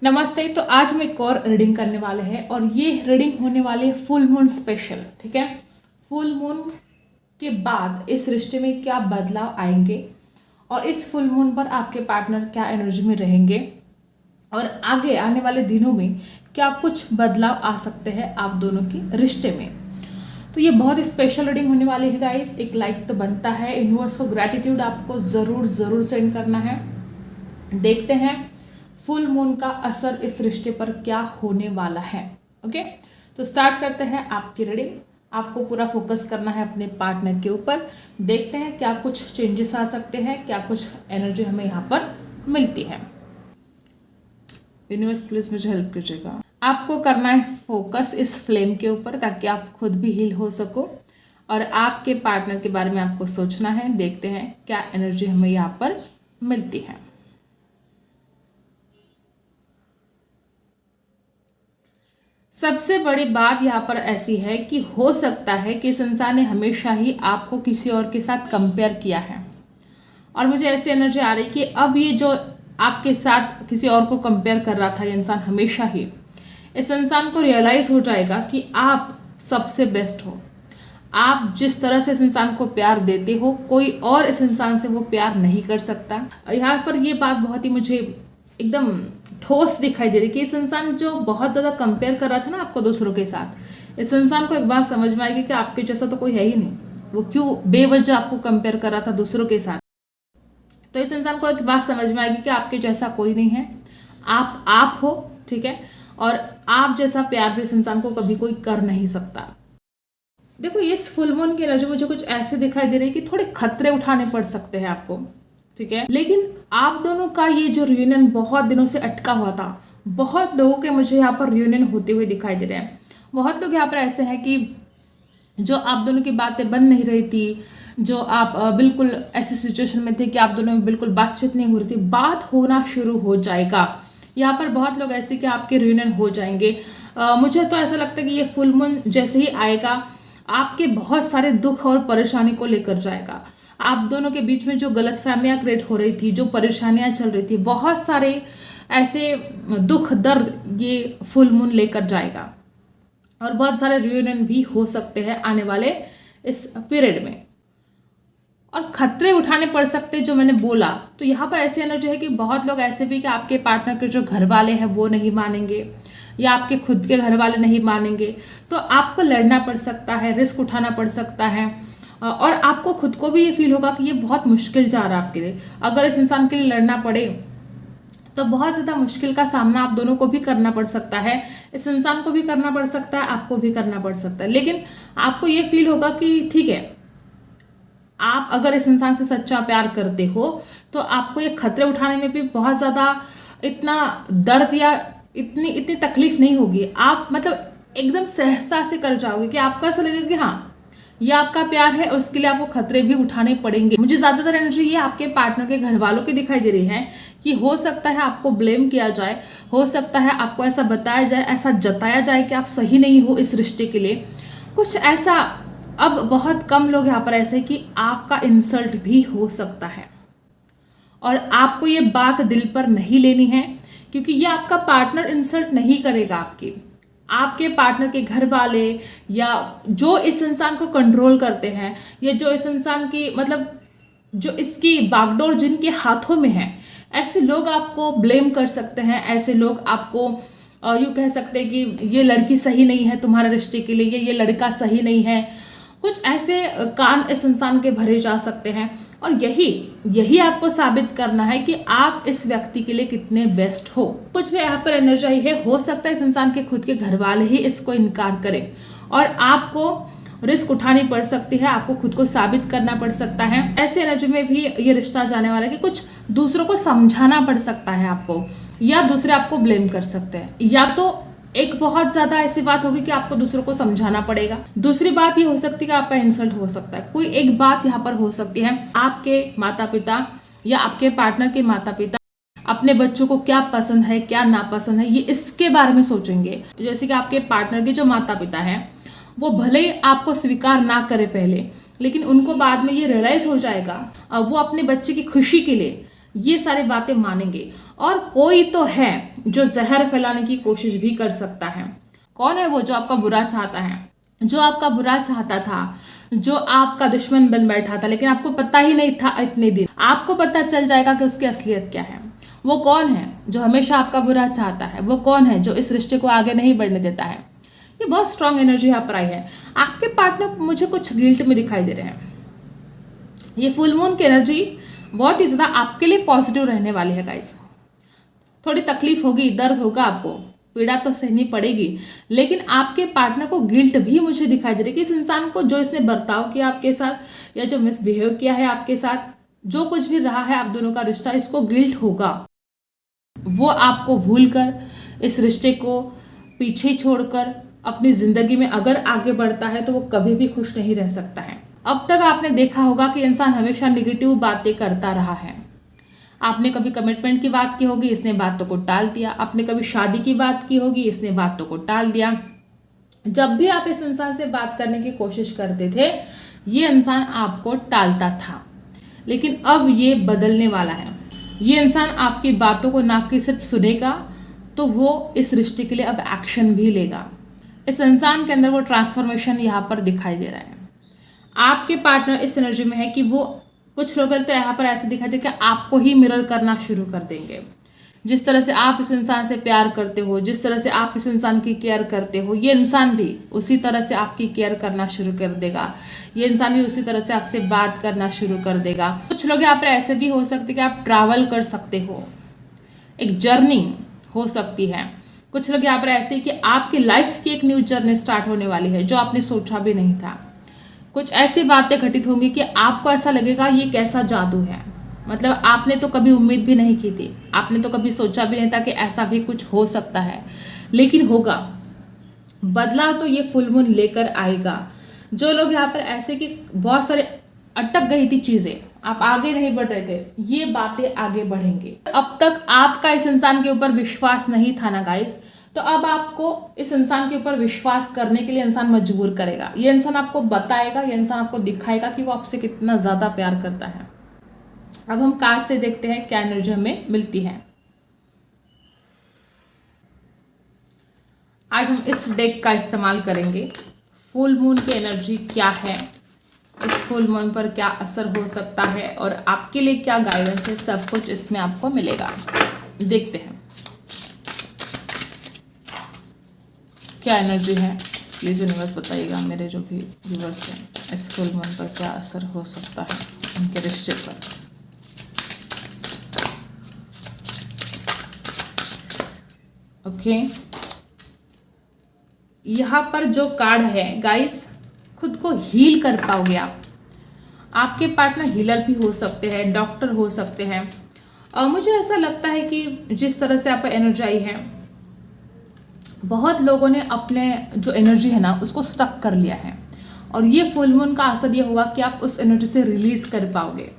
नमस्ते। तो आज मैं एक और रीडिंग करने वाले हैं और ये रीडिंग होने वाली है फुल मून स्पेशल। ठीक है, फुल मून के बाद इस रिश्ते में क्या बदलाव आएंगे और इस फुल मून पर आपके पार्टनर क्या एनर्जी में रहेंगे और आगे आने वाले दिनों में क्या कुछ बदलाव आ सकते हैं आप दोनों के रिश्ते में। तो ये बहुत स्पेशल रीडिंग होने वाली है गाइस। एक लाइक तो बनता है, यूनिवर्स को ग्रैटिट्यूड आपको ज़रूर सेंड करना है। देखते हैं फुल मून का असर इस रिश्ते पर क्या होने वाला है। ओके, तो स्टार्ट करते हैं आपकी रीडिंग। आपको पूरा फोकस करना है अपने पार्टनर के ऊपर। देखते हैं क्या कुछ चेंजेस आ सकते हैं, क्या कुछ एनर्जी हमें यहाँ पर मिलती है। यूनिवर्स प्लीज मुझे हेल्प कीजिएगा। आपको करना है फोकस इस फ्लेम के ऊपर ताकि आप खुद भी हील हो सको और आपके पार्टनर के बारे में आपको सोचना है। देखते हैं क्या एनर्जी हमें यहाँ पर मिलती है। सबसे बड़ी बात यहाँ पर ऐसी है कि हो सकता है कि इस इंसान ने हमेशा ही आपको किसी और के साथ कंपेयर किया है और मुझे ऐसी एनर्जी आ रही कि अब ये जो आपके साथ किसी और को कंपेयर कर रहा था ये इंसान हमेशा ही, इस इंसान को रियलाइज हो जाएगा कि आप सबसे बेस्ट हो। आप जिस तरह से इस इंसान को प्यार देते हो कोई और इस इंसान से वो प्यार नहीं कर सकता। यहाँ पर ये बात बहुत ही मुझे एकदम ठोस दिखाई दे रही कि इस इंसान जो बहुत ज़्यादा कंपेयर कर रहा था ना आपको दूसरों के साथ, इस इंसान को एक बात समझ में आएगी कि आपके जैसा तो कोई है ही नहीं। वो क्यों बेवजह आपको कंपेयर कर रहा था दूसरों के साथ। तो इस इंसान को एक बात समझ में आएगी कि आपके जैसा कोई नहीं है, आप हो। ठीक है, और आप जैसा प्यार भी इस इंसान को कभी कोई कर नहीं सकता। देखो, इस फुल मून की एनर्जी मुझे कुछ ऐसे दिखाई दे रही है कि थोड़े खतरे उठाने पड़ सकते हैं आपको। ठीक है, लेकिन आप दोनों का ये जो रियूनियन बहुत दिनों से अटका हुआ था, बहुत लोगों के मुझे यहाँ पर रियूनियन होते हुए दिखाई दे रहे हैं। बहुत लोग यहाँ पर ऐसे हैं कि जो आप दोनों की बातें बन नहीं रही थी, जो आप बिल्कुल ऐसी सिचुएशन में थे कि आप दोनों में बिल्कुल बातचीत नहीं हो रही थी, बात होना शुरू हो जाएगा। यहाँ पर बहुत लोग ऐसे कि आपके रियूनियन हो जाएंगे। मुझे तो ऐसा लगता है कि ये फुल मून जैसे ही आएगा आपके बहुत सारे दुख और परेशानी को लेकर जाएगा। आप दोनों के बीच में जो गलतफहमियां क्रिएट हो रही थी, जो परेशानियां चल रही थी, बहुत सारे ऐसे दुख दर्द ये फुल मून लेकर जाएगा और बहुत सारे रियूनियन भी हो सकते हैं आने वाले इस पीरियड में। और खतरे उठाने पड़ सकते जो मैंने बोला, तो यहाँ पर ऐसी एनर्जी है कि बहुत लोग ऐसे भी कि आपके पार्टनर के जो घर वाले हैं वो नहीं मानेंगे या आपके खुद के घर वाले नहीं मानेंगे, तो आपको लड़ना पड़ सकता है, रिस्क उठाना पड़ सकता है और आपको खुद को भी ये फील होगा कि ये बहुत मुश्किल जा रहा है आपके लिए। अगर इस इंसान के लिए लड़ना पड़े तो बहुत ज़्यादा मुश्किल का सामना आप दोनों को भी करना पड़ सकता है। इस इंसान को भी करना पड़ सकता है, आपको भी करना पड़ सकता है। लेकिन आपको ये फील होगा कि ठीक है, आप अगर इस इंसान से सच्चा प्यार करते हो तो आपको ये खतरे उठाने में भी बहुत ज़्यादा इतना दर्द या इतनी तकलीफ नहीं होगी। आप मतलब एकदम सहजता से कर जाओगे कि आपको ऐसा लगेगा कि हाँ ये आपका प्यार है और उसके लिए आपको खतरे भी उठाने पड़ेंगे। मुझे ज्यादातर एनर्जी ये आपके पार्टनर के घर वालों की दिखाई दे रही है कि हो सकता है आपको ब्लेम किया जाए, हो सकता है आपको ऐसा बताया जाए, ऐसा जताया जाए कि आप सही नहीं हो इस रिश्ते के लिए, कुछ ऐसा। अब बहुत कम लोग यहाँ पर ऐसे कि आपका इंसल्ट भी हो सकता है और आपको ये बात दिल पर नहीं लेनी है क्योंकि ये आपका पार्टनर इंसल्ट नहीं करेगा। आपके पार्टनर के घर वाले या जो इस इंसान को कंट्रोल करते हैं या जो इस इंसान की मतलब जो इसकी बागडोर जिनके हाथों में है, ऐसे लोग आपको ब्लेम कर सकते हैं। ऐसे लोग आपको यूँ कह सकते हैं कि ये लड़की सही नहीं है तुम्हारे रिश्ते के लिए, ये लड़का सही नहीं है। कुछ ऐसे कान इस इंसान के भरे जा सकते हैं और यही आपको साबित करना है कि आप इस व्यक्ति के लिए कितने बेस्ट हो। कुछ भी यहाँ पर एनर्जी आई है, हो सकता है इस इंसान के खुद के घर वाले ही इसको इनकार करें और आपको रिस्क उठानी पड़ सकती है, आपको खुद को साबित करना पड़ सकता है। ऐसे एनर्जी में भी ये रिश्ता जाने वाला है कि कुछ दूसरों को समझाना पड़ सकता है आपको, या दूसरे आपको ब्लेम कर सकते हैं, या तो एक बहुत ज्यादा ऐसी बात होगी कि आपको दूसरों को समझाना पड़ेगा। दूसरी बात ये हो सकती है कि आपका इंसल्ट हो सकता है। कोई एक बात यहाँ पर हो सकती है, आपके माता पिता या आपके पार्टनर के माता पिता अपने बच्चों को क्या पसंद है क्या नापसंद है ये इसके बारे में सोचेंगे। जैसे कि आपके पार्टनर के जो माता पिता हैं वो भले ही आपको स्वीकार ना करे पहले, लेकिन उनको बाद में ये रियलाइज हो जाएगा, वो अपने बच्चे की खुशी के लिए ये सारी बातें मानेंगे। और कोई तो है जो जहर फैलाने की कोशिश भी कर सकता है। कौन है वो जो आपका बुरा चाहता है, जो आपका बुरा चाहता था, जो आपका दुश्मन बन बैठा था, लेकिन आपको पता ही नहीं था इतने दिन। आपको पता चल जाएगा कि उसकी असलियत क्या है। वो कौन है जो हमेशा आपका बुरा चाहता है, वो कौन है जो इस रिश्ते को आगे नहीं बढ़ने देता है। ये बहुत स्ट्रांग एनर्जी यहाँ पर आई है। आपके पार्टनर मुझे कुछ गिल्ट में दिखाई दे रहे हैं। ये फुल मून की एनर्जी बहुत ही ज्यादा आपके लिए पॉजिटिव रहने वाली है गाइस। थोड़ी तकलीफ होगी, दर्द होगा, आपको पीड़ा तो सहनी पड़ेगी, लेकिन आपके पार्टनर को गिल्ट भी मुझे दिखाई दे रही है कि इस इंसान को जो इसने बर्ताव किया आपके साथ या जो मिसबिहेव किया है आपके साथ, जो कुछ भी रहा है आप दोनों का रिश्ता, इसको गिल्ट होगा। वो आपको भूलकर इस रिश्ते को पीछे छोड़कर अपनी जिंदगी में अगर आगे बढ़ता है तो वो कभी भी खुश नहीं रह सकता है। अब तक आपने देखा होगा कि इंसान हमेशा निगेटिव बातें करता रहा है। आपने कभी कमिटमेंट की बात की होगी, इसने बातों को टाल दिया। आपने कभी शादी की बात की होगी, इसने बातों को टाल दिया। जब भी आप इस इंसान से बात करने की कोशिश करते थे, ये इंसान आपको टालता था, लेकिन अब ये बदलने वाला है। ये इंसान आपकी बातों को ना कि सिर्फ सुनेगा, तो वो इस रिश्ते के लिए अब एक्शन भी लेगा। इस इंसान के अंदर वो ट्रांसफॉर्मेशन यहाँ पर दिखाई दे रहा है। आपके पार्टनर इस एनर्जी में है कि वो, कुछ लोग तो यहाँ पर ऐसे दिखाई दे कि आपको ही मिरर करना शुरू कर देंगे। जिस तरह से आप इस इंसान से प्यार करते हो, जिस तरह से आप इस इंसान की केयर करते हो, ये इंसान भी उसी तरह से आपकी केयर करना शुरू कर देगा। ये इंसान भी उसी तरह से आपसे बात करना शुरू कर देगा। कुछ लोग यहाँ पर ऐसे भी हो सकते कि आप ट्रैवल कर सकते हो, एक जर्नी हो सकती है। कुछ लोग यहाँ पर ऐसे कि आपकी लाइफ की एक न्यू जर्नी स्टार्ट होने वाली है जो आपने सोचा भी नहीं था। कुछ ऐसी बातें घटित होंगी कि आपको ऐसा लगेगा ये कैसा जादू है, मतलब आपने तो कभी उम्मीद भी नहीं की थी, आपने तो कभी सोचा भी नहीं था कि ऐसा भी कुछ हो सकता है, लेकिन होगा। बदलाव तो ये फुल मून लेकर आएगा। जो लोग यहाँ पर ऐसे कि बहुत सारे अटक गई थी चीजें, आप आगे नहीं बढ़ रहे थे, ये बातें आगे बढ़ेंगे। अब तक आपका इस इंसान के ऊपर विश्वास नहीं था ना गाइस, तो अब आपको इस इंसान के ऊपर विश्वास करने के लिए इंसान मजबूर करेगा। ये इंसान आपको बताएगा, ये इंसान आपको दिखाएगा कि वो आपसे कितना ज्यादा प्यार करता है। अब हम कार्ड से देखते हैं क्या एनर्जी हमें मिलती है। आज हम इस डेक का इस्तेमाल करेंगे। फुल मून की एनर्जी क्या है, इस फुल मून पर क्या असर हो सकता है और आपके लिए क्या गाइडेंस है, सब कुछ इसमें आपको मिलेगा। देखते हैं क्या एनर्जी है। प्लीज यूनिवर्स बताइएगा मेरे जो भी व्यूअर्स हैं, इस फुल मून पर क्या असर हो सकता है उनके रिश्ते पर। ओके, यहाँ पर जो कार्ड है गाइस, खुद को हील कर पाओगे आप। आपके पार्टनर हीलर भी हो सकते हैं, डॉक्टर हो सकते हैं, और मुझे ऐसा लगता है कि जिस तरह से आप एनर्जी है, बहुत लोगों ने अपने जो एनर्जी है ना उसको स्टक कर लिया है, और ये फुल मून का असर ये होगा कि आप उस एनर्जी से रिलीज कर पाओगे,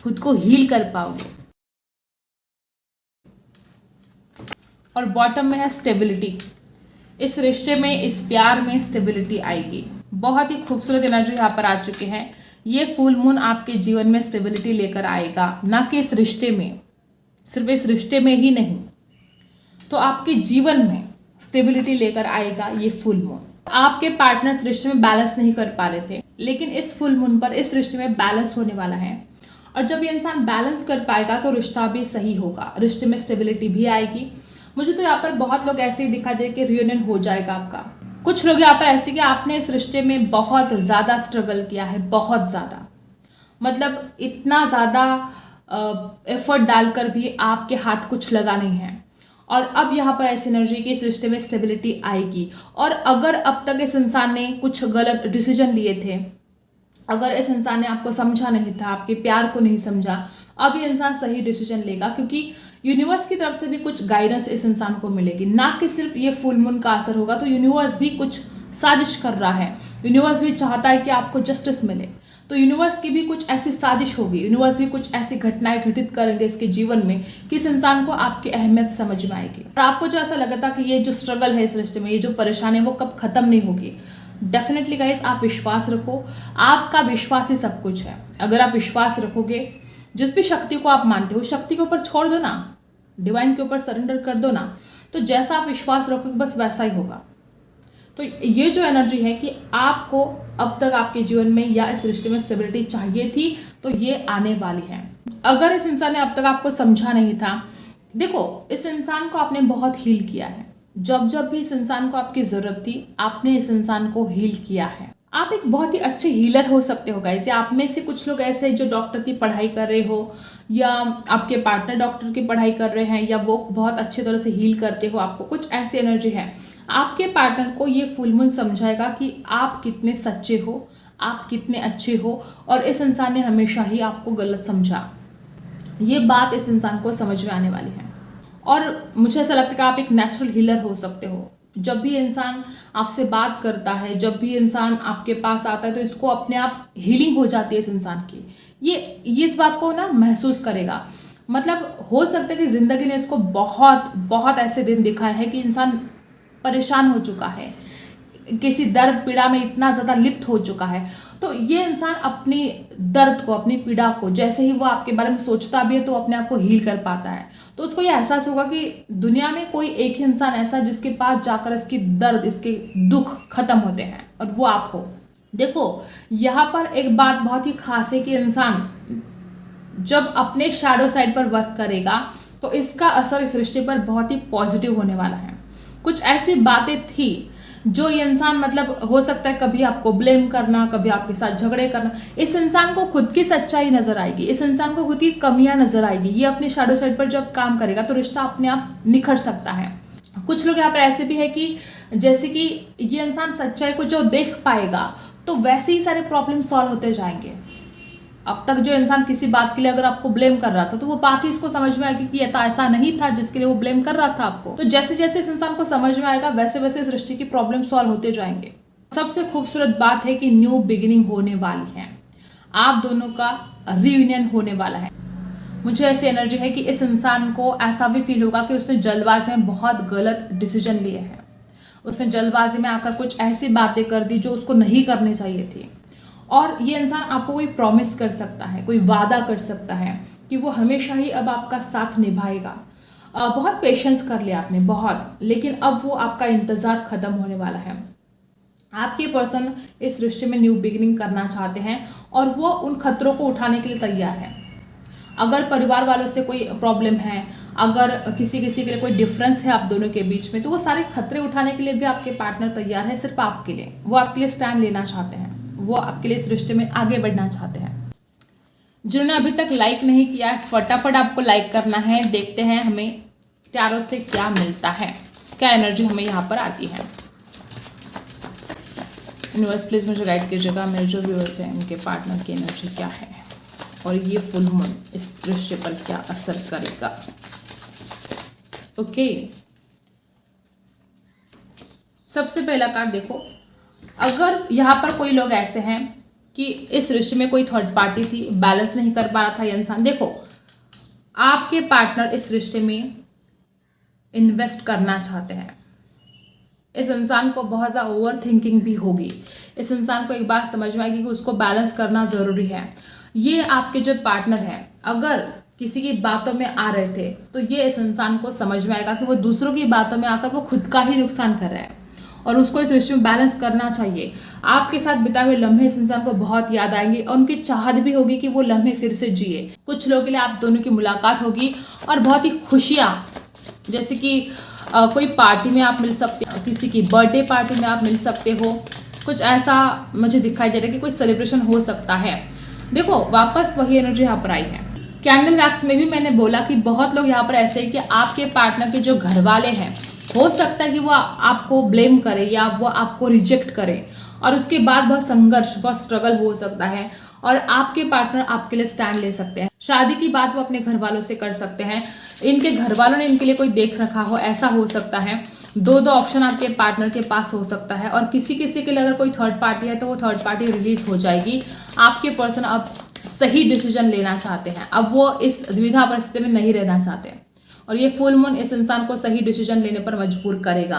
खुद को हील कर पाओगे। और बॉटम में है स्टेबिलिटी। इस रिश्ते में, इस प्यार में स्टेबिलिटी आएगी। बहुत ही खूबसूरत एनर्जी यहाँ पर आ चुके हैं। ये फुल मून आपके जीवन में स्टेबिलिटी लेकर आएगा, ना कि इस रिश्ते में, सिर्फ इस रिश्ते में ही नहीं, तो आपके जीवन में स्टेबिलिटी लेकर आएगा ये फुल मून। आपके पार्टनर इस रिश्ते में बैलेंस नहीं कर पा रहे थे, लेकिन इस फुल मून पर इस रिश्ते में बैलेंस होने वाला है। और जब ये इंसान बैलेंस कर पाएगा तो रिश्ता भी सही होगा, रिश्ते में स्टेबिलिटी भी आएगी। मुझे तो यहाँ पर बहुत लोग ऐसे ही दिखा दे कि रियूनियन हो जाएगा आपका। कुछ लोग यहाँ पर ऐसे कि आपने इस रिश्ते में बहुत ज्यादा स्ट्रगल किया है, बहुत ज्यादा, मतलब इतना ज्यादा एफर्ट डालकर भी आपके हाथ कुछ लगा नहीं है। और अब यहाँ पर ऐसी एनर्जी कि इस रिश्ते में स्टेबिलिटी आएगी। और अगर अब तक इस इंसान ने कुछ गलत डिसीजन लिए थे, अगर इस इंसान ने आपको समझा नहीं था, आपके प्यार को नहीं समझा, अब ये इंसान सही डिसीजन लेगा, क्योंकि यूनिवर्स की तरफ से भी कुछ गाइडेंस इस इंसान को मिलेगी। ना कि सिर्फ ये फुल मून का असर होगा, तो यूनिवर्स भी कुछ साजिश कर रहा है, यूनिवर्स भी चाहता है कि आपको जस्टिस मिले, तो यूनिवर्स की भी कुछ ऐसी साजिश होगी, यूनिवर्स भी कुछ ऐसी घटनाएं घटित करेंगे इसके जीवन में कि इस इंसान को आपकी अहमियत समझ में आएगी। और आपको जो ऐसा लगा था कि ये जो स्ट्रगल है इस रिश्ते में, ये जो परेशानी है, वो कब खत्म नहीं होगी, डेफिनेटली गाइस आप विश्वास रखो। आपका विश्वास ही सब कुछ है। अगर आप विश्वास रखोगे, जिस भी शक्ति को आप मानते हो, शक्ति के ऊपर छोड़ दो ना, डिवाइन के ऊपर सरेंडर कर दो ना, तो जैसा आप विश्वास रखोगे बस वैसा ही होगा। तो ये जो एनर्जी है कि आपको अब तक आपके जीवन में या इस रिश्ते में स्टेबिलिटी चाहिए थी, तो ये आने वाली है। अगर इस इंसान ने अब तक आपको समझा नहीं था, देखो इस इंसान को आपने बहुत हील किया है। जब जब भी इस इंसान को आपकी ज़रूरत थी, आपने इस इंसान को हील किया है। आप एक बहुत ही अच्छे हीलर हो सकते हो गाइस। आप में से कुछ लोग ऐसे जो डॉक्टर की पढ़ाई कर रहे हो, या आपके पार्टनर डॉक्टर की पढ़ाई कर रहे हैं, या वो बहुत अच्छी तरह से हील करते हो, आपको कुछ ऐसी एनर्जी है। आपके पार्टनर को ये फुल मून समझाएगा कि आप कितने सच्चे हो, आप कितने अच्छे हो, और इस इंसान ने हमेशा ही आपको गलत समझा। ये बात इस इंसान को समझ में आने वाली है। और मुझे ऐसा लगता है कि आप एक नेचुरल हीलर हो सकते हो। जब भी इंसान आपसे बात करता है, जब भी इंसान आपके पास आता है, तो इसको अपने आप हीलिंग हो जाती है इस इंसान की। ये इस बात को ना महसूस करेगा। मतलब हो सकता है कि जिंदगी ने इसको बहुत बहुत ऐसे दिन दिखाए हैं कि इंसान परेशान हो चुका है, किसी दर्द पीड़ा में इतना ज़्यादा लिप्त हो चुका है। तो ये इंसान अपनी दर्द को, अपनी पीड़ा को, जैसे ही वो आपके बारे में सोचता भी है तो अपने आप को हील कर पाता है। तो उसको ये एहसास होगा कि दुनिया में कोई एक ही इंसान ऐसा जिसके पास जाकर इसकी दर्द, इसके दुख खत्म होते हैं, और वो आप हो। देखो यहाँ पर एक बात बहुत ही खास है कि इंसान जब अपने शैडो साइड पर वर्क करेगा तो इसका असर इस रिश्ते पर बहुत ही पॉजिटिव होने वाला है। कुछ ऐसी बातें थी जो ये इंसान, मतलब हो सकता है कभी आपको ब्लेम करना, कभी आपके साथ झगड़े करना, इस इंसान को खुद की सच्चाई नजर आएगी, इस इंसान को खुद की कमियां नजर आएगी। ये अपने शैडो साइड पर जब काम करेगा तो रिश्ता अपने आप निखर सकता है। कुछ लोग यहाँ पर ऐसे भी है कि जैसे कि ये इंसान सच्चाई को जो देख पाएगा तो वैसे ही सारे प्रॉब्लम सॉल्व होते जाएंगे। अब तक जो इंसान किसी बात के लिए अगर आपको ब्लेम कर रहा था, तो वो बात ही इसको समझ में आएगी कि ये तो ऐसा नहीं था जिसके लिए वो ब्लेम कर रहा था आपको। तो जैसे जैसे इस इंसान को समझ में आएगा, वैसे वैसे इस रिश्ते की प्रॉब्लम सॉल्व होते जाएंगे। सबसे खूबसूरत बात है कि न्यू बिगिनिंग होने वाली है, आप दोनों का रियूनियन होने वाला है। मुझे ऐसी एनर्जी है कि इस इंसान को ऐसा भी फील होगा कि उसने जल्दबाजी में बहुत गलत डिसीजन लिए हैं। उसने जल्दबाजी में आकर कुछ ऐसी बातें कर दी जो उसको नहीं करनी चाहिए थी। और ये इंसान आपको कोई प्रॉमिस कर सकता है, कोई वादा कर सकता है कि वो हमेशा ही अब आपका साथ निभाएगा। बहुत पेशेंस कर लिया आपने, बहुत, लेकिन अब वो आपका इंतज़ार ख़त्म होने वाला है। आपके पर्सन इस रिश्ते में न्यू बिगिनिंग करना चाहते हैं और वो उन खतरों को उठाने के लिए तैयार है। अगर परिवार वालों से कोई प्रॉब्लम है, अगर किसी के लिए कोई डिफरेंस है आप दोनों के बीच में, तो वो सारे खतरे उठाने के लिए भी आपके पार्टनर तैयार है। सिर्फ आपके लिए, वो आपके लिए स्टैंड लेना चाहते हैं, वो आपके लिए इस रिश्ते में आगे बढ़ना चाहते हैं। जिन्होंने अभी तक लाइक नहीं किया है, फटाफट आपको लाइक करना है। देखते हैं हमें टैरो से क्या मिलता है, क्या एनर्जी हमें यहाँ पर आती है। यूनिवर्स प्लीज मुझे गाइड कीजिएगा, मेरे जो व्यूअर्स हैं उनके पार्टनर की एनर्जी क्या है, और ये फुल मून इस रिश्ते पर क्या असर करेगा। ओके, सबसे पहला कार्ड देखो। अगर यहाँ पर कोई लोग ऐसे हैं कि इस रिश्ते में कोई थर्ड पार्टी थी, बैलेंस नहीं कर पा रहा था ये इंसान, देखो आपके पार्टनर इस रिश्ते में इन्वेस्ट करना चाहते हैं। इस इंसान को बहुत ज़्यादा ओवर थिंकिंग भी होगी। इस इंसान को एक बात समझ में आएगी कि उसको बैलेंस करना ज़रूरी है। ये आपके जो पार्टनर हैं, अगर किसी की बातों में आ रहे थे, तो ये इस इंसान को समझ में आएगा कि वो दूसरों की बातों में आकर वो खुद का ही नुकसान कर रहा है, और उसको इस रिश्ते में बैलेंस करना चाहिए। आपके साथ बिताए हुए लम्हे इस इंसान को बहुत याद आएंगे, और उनकी चाहत भी होगी कि वो लम्हे फिर से जिए। कुछ लोगों के लिए आप दोनों की मुलाकात होगी और बहुत ही खुशियाँ, जैसे कि कोई पार्टी में आप मिल सकते हो, किसी की बर्थडे पार्टी में आप मिल सकते हो, कुछ ऐसा मुझे दिखाई दे रहा है कि कोई सेलिब्रेशन हो सकता है। देखो वापस वही एनर्जी यहाँ पर आई है। कैंडल वैक्स में भी मैंने बोला कि बहुत लोग यहाँ पर ऐसे हैं कि आपके पार्टनर के जो घर वाले हैं, हो सकता है कि वो आपको ब्लेम करे या वो आपको रिजेक्ट करे, और उसके बाद बहुत संघर्ष, बहुत स्ट्रगल हो सकता है, और आपके पार्टनर आपके लिए स्टैंड ले सकते हैं। शादी की बात वो अपने घर वालों से कर सकते हैं, इनके घर वालों ने इनके लिए कोई देख रखा हो, ऐसा हो सकता है। दो ऑप्शन आपके पार्टनर के पास हो सकता है, और किसी के लिए अगर कोई थर्ड पार्टी है तो वो थर्ड पार्टी रिलीज हो जाएगी। आपके पर्सन अब सही डिसीजन लेना चाहते हैं, अब वो इस द्विधा परिस्थिति में नहीं रहना चाहते, और ये फुल मून इस इंसान को सही डिसीजन लेने पर मजबूर करेगा।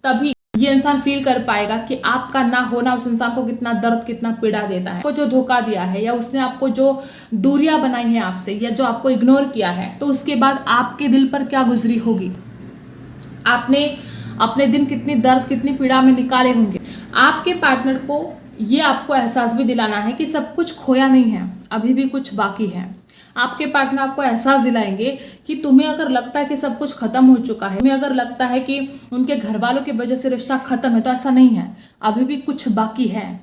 तभी ये इंसान फील कर पाएगा कि आपका ना होना उस इंसान को कितना दर्द, कितना पीड़ा देता है। को जो धोखा दिया है या उसने आपको जो दूरियां बनाई हैं आपसे या जो आपको इग्नोर किया है, तो उसके बाद आपके दिल पर क्या गुजरी होगी, आपने अपने दिन कितनी दर्द, कितनी पीड़ा में निकाले होंगे। आपके पार्टनर को ये आपको एहसास भी दिलाना है कि सब कुछ खोया नहीं है, अभी भी कुछ बाकी है। आपके पार्टनर आपको एहसास दिलाएंगे कि तुम्हें अगर लगता है कि सब कुछ खत्म हो चुका है, तुम्हें अगर लगता है कि उनके घर वालों की वजह से रिश्ता खत्म है, तो ऐसा नहीं है, अभी भी कुछ बाकी है,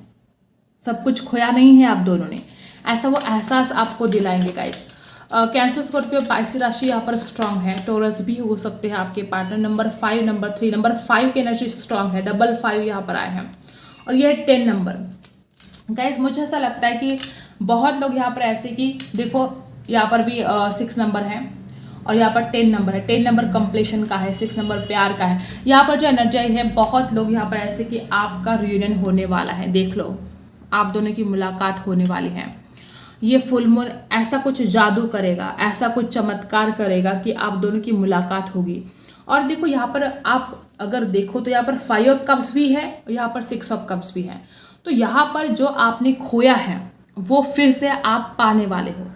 सब कुछ खोया नहीं है आप दोनों ने, ऐसा वो एहसास आपको दिलाएंगे गाइस। कैंसर, स्कॉर्पियो, पाइसेस राशि यहाँ पर स्ट्रांग है। टोरस भी हो सकते हैं आपके पार्टनर। नंबर 5, नंबर 3, नंबर 5 की एनर्जी स्ट्रांग है, 55 यहाँ पर आए हैं और ये 10 नंबर। गाइस मुझे ऐसा लगता है कि बहुत लोग यहाँ पर ऐसे कि देखो यहाँ पर भी 6 नंबर है और यहाँ पर 10 नंबर है। 10 नंबर कंप्लीशन का है, 6 नंबर प्यार का है। यहाँ पर जो एनर्जी है, बहुत लोग यहाँ पर ऐसे कि आपका रियूनियन होने वाला है, देख लो, आप दोनों की मुलाकात होने वाली है। ये फुल मून ऐसा कुछ जादू करेगा, ऐसा कुछ चमत्कार करेगा कि आप दोनों की मुलाकात होगी। और देखो यहाँ पर आप अगर देखो तो यहाँ पर 5 ऑफ कप्स भी है, यहाँ पर 6 ऑफ कप्स भी है। तो यहाँ पर जो आपने खोया है वो फिर से आप पाने वाले हो।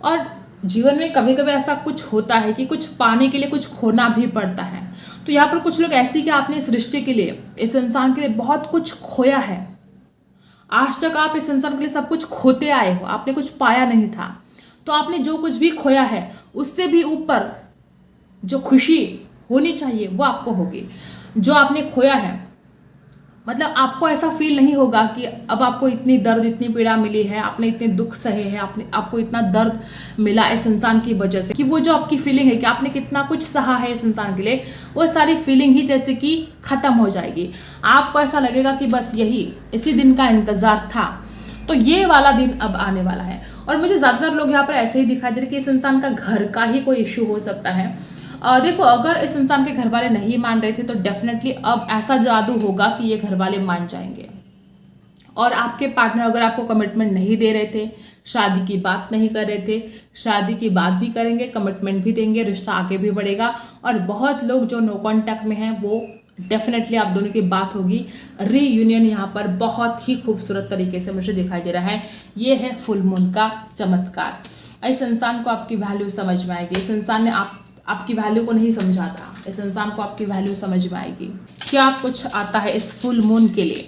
और जीवन में कभी कभी ऐसा कुछ होता है कि कुछ पाने के लिए कुछ खोना भी पड़ता है। तो यहाँ पर कुछ लोग ऐसी कि आपने इस रिश्ते के लिए, इस इंसान के लिए बहुत कुछ खोया है। आज तक आप इस इंसान के लिए सब कुछ खोते आए हो, आपने कुछ पाया नहीं था। तो आपने जो कुछ भी खोया है उससे भी ऊपर जो खुशी होनी चाहिए वो आपको होगी। जो आपने खोया है, मतलब आपको ऐसा फील नहीं होगा कि अब आपको इतनी दर्द, इतनी पीड़ा मिली है, आपने इतने दुख सहे हैं, आपको इतना दर्द मिला इस इंसान की वजह से, कि वो जो आपकी फीलिंग है कि आपने कितना कुछ सहा है इस इंसान के लिए, वो सारी फीलिंग ही जैसे कि खत्म हो जाएगी। आपको ऐसा लगेगा कि बस यही इसी दिन का इंतजार था। तो ये वाला दिन अब आने वाला है। और मुझे ज़्यादातर लोग यहाँ पर ऐसे ही दिखाई दे रहे कि इस इंसान का घर का ही कोई इश्यू हो सकता है। देखो, अगर इस इंसान के घर वाले नहीं मान रहे थे तो डेफिनेटली अब ऐसा जादू होगा कि ये घर वाले मान जाएंगे। और आपके पार्टनर अगर आपको कमिटमेंट नहीं दे रहे थे, शादी की बात नहीं कर रहे थे, शादी की बात भी करेंगे, कमिटमेंट भी देंगे, रिश्ता आगे भी बढ़ेगा। और बहुत लोग जो नो कॉन्टैक्ट में हैं वो डेफिनेटली आप दोनों की बात होगी। रीयूनियन यहाँ पर बहुत ही खूबसूरत तरीके से मुझे दिखाई दे रहा है। ये है फुल मून का चमत्कार। इस इंसान को आपकी वैल्यू समझ में आएगी। इस इंसान ने आपकी वैल्यू को नहीं समझा था, इस इंसान को आपकी वैल्यू समझ में आएगी। क्या कुछ आता है इस फुल मून के लिए?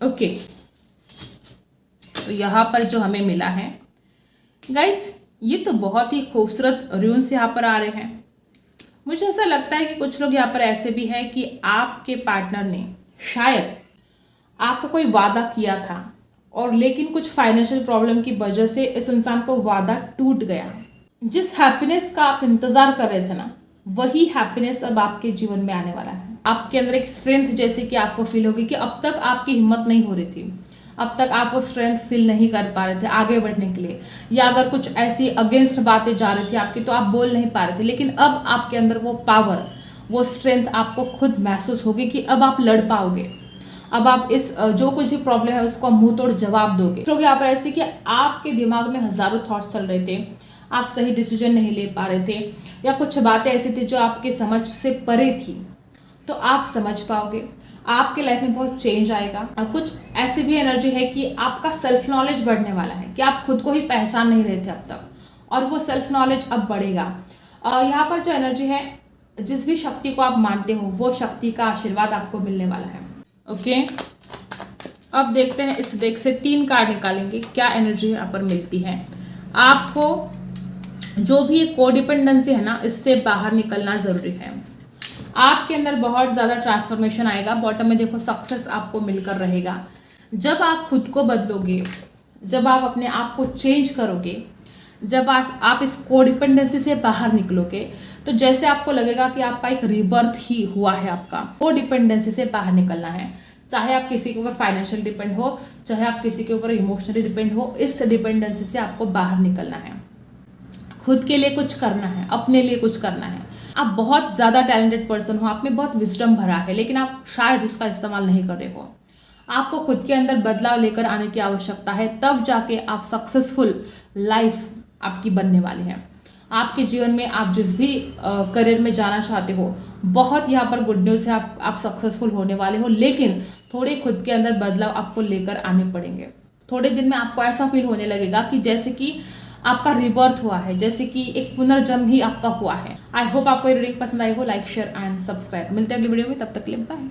ओके, तो यहाँ पर जो हमें मिला है गाइस, ये तो बहुत ही खूबसूरत रून्स यहाँ पर आ रहे हैं। मुझे ऐसा लगता है कि कुछ लोग यहाँ पर ऐसे भी हैं कि आपके पार्टनर ने शायद आपको कोई वादा किया था और लेकिन कुछ फाइनेंशियल प्रॉब्लम की वजह से इस इंसान को वादा टूट गया। जिस हैप्पीनेस का आप इंतजार कर रहे थे ना, वही हैप्पीनेस अब आपके जीवन में आने वाला है। आपके अंदर एक स्ट्रेंथ जैसे कि आपको फील होगी कि अब तक आपकी हिम्मत नहीं हो रही थी, अब तक आप वो स्ट्रेंथ फील नहीं कर पा रहे थे आगे बढ़ने के लिए, या अगर कुछ ऐसी अगेंस्ट बातें जा रही थी आपकी तो आप बोल नहीं पा रहे थे, लेकिन अब आपके अंदर वो पावर, वो स्ट्रेंथ आपको खुद महसूस होगी कि अब आप लड़ पाओगे। अब आप इस जो कुछ भी प्रॉब्लम है उसको मुंह तोड़ जवाब दोगे। तो यहाँ पर ऐसे कि आपके दिमाग में हजारों थॉट्स चल रहे थे, आप सही डिसीजन नहीं ले पा रहे थे, या कुछ बातें ऐसी थी जो आपके समझ से परे थी, तो आप समझ पाओगे। आपके लाइफ में बहुत चेंज आएगा। और कुछ ऐसी भी एनर्जी है कि आपका सेल्फ नॉलेज बढ़ने वाला है कि आप खुद को ही पहचान नहीं रहे थे अब तक, और वो सेल्फ नॉलेज अब बढ़ेगा। यहाँ पर जो एनर्जी है, जिस भी शक्ति को आप मानते हो वो शक्ति का आशीर्वाद आपको मिलने वाला है। ओके, अब देखते हैं इस डेक से 3 कार्ड निकालेंगे, क्या एनर्जी यहाँ पर मिलती है आपको। जो भी एक कोडिपेंडेंसी है ना, इससे बाहर निकलना जरूरी है। आपके अंदर बहुत ज़्यादा ट्रांसफॉर्मेशन आएगा। बॉटम में देखो, सक्सेस आपको मिलकर रहेगा। जब आप खुद को बदलोगे, जब आप अपने आप को चेंज करोगे, जब आप इस कोडिपेंडेंसी से बाहर निकलोगे, तो जैसे आपको लगेगा कि आपका एक रीबर्थ ही हुआ है। आपका वो डिपेंडेंसी से बाहर निकलना है। चाहे आप किसी के ऊपर फाइनेंशियल डिपेंड हो, चाहे आप किसी के ऊपर इमोशनली डिपेंड हो, इस डिपेंडेंसी से आपको बाहर निकलना है। खुद के लिए कुछ करना है, अपने लिए कुछ करना है। आप बहुत ज़्यादा टैलेंटेड पर्सन हो, आप में बहुत विजडम भरा है, लेकिन आप शायद उसका इस्तेमाल नहीं कर रहे हो। आपको खुद के अंदर बदलाव लेकर आने की आवश्यकता है, तब जाके आप सक्सेसफुल लाइफ आपकी बनने वाली है। आपके जीवन में आप जिस भी करियर में जाना चाहते हो, बहुत यहाँ पर गुड न्यूज़ है, आप सक्सेसफुल होने वाले हो। लेकिन थोड़े खुद के अंदर बदलाव आपको लेकर आने पड़ेंगे। थोड़े दिन में आपको ऐसा फील होने लगेगा कि जैसे कि आपका रिबर्थ हुआ है, जैसे कि एक पुनर्जन्म ही आपका हुआ है। आई होप आपको ये रीडिंग पसंद आई हो। Like, share and subscribe. मिलते हैं अगली वीडियो में, तब तक के लिए बाय।